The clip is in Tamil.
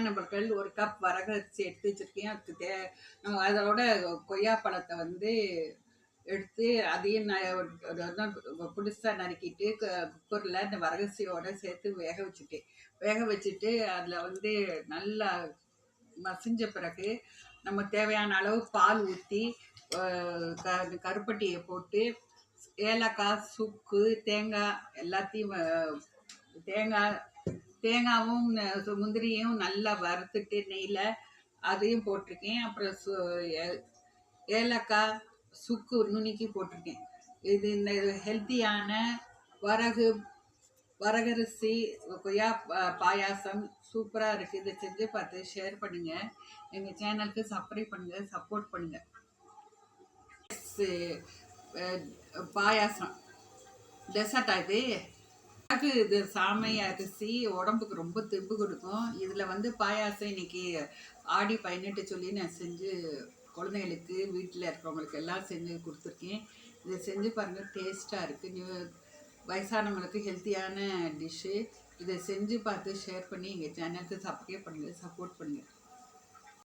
நண்பர்கள் 1 கப் வரகரிசி எடுத்து வச்சுருக்கேன். அதுக்கு அதோட கொய்யா பழத்தை வந்து எடுத்து அதையும் புதுசாக நறுக்கிட்டு குக்கரில் இந்த வரகரிசியோட சேர்த்து வேக வச்சுட்டு அதில் வந்து நல்லா மசிஞ்ச பிறகு நம்ம தேவையான அளவு பால் ஊற்றி கருப்பட்டியை போட்டு ஏலக்காய் சுக்கு தேங்காய் எல்லாத்தையும் தேங்காவும் முந்திரியும் நல்லா வறுத்துட்டு நெய்யில் அதையும் போட்டிருக்கேன். அப்புறம் ஏலக்காய் சுக்கு நுணுக்கி போட்டிருக்கேன். இந்த ஹெல்த்தியான வரகரிசி கொய்யா பாயாசம் சூப்பராக இருக்குது. இதை செஞ்சு பார்த்து ஷேர் பண்ணுங்கள். எங்கள் சேனலுக்கு சப்ஸ்கிரைப் பண்ணுங்கள், சப்போர்ட் பண்ணுங்கள். பாயாசம் டெசர்ட் இது இது சாமை அரிசி உடம்புக்கு ரொம்ப தெம்பு கொடுக்கும். இதில் வந்து பாயாசம் இன்னைக்கு ஆடி 18 சொல்லி நான் செஞ்சு குழந்தைகளுக்கு வீட்டில் இருக்கிறவங்களுக்கு எல்லாம் செஞ்சு கொடுத்துருக்கேன். இதை செஞ்சு பாருங்கள், டேஸ்ட்டாக இருக்குது. வயசானவங்களுக்கு ஹெல்த்தியான டிஷ்ஷு. இதை செஞ்சு பார்த்து ஷேர் பண்ணி எங்கள் சேனலுக்கு சப்ஸ்கிரைப் பண்ணுங்கள், சப்போர்ட் பண்ணுங்கள்.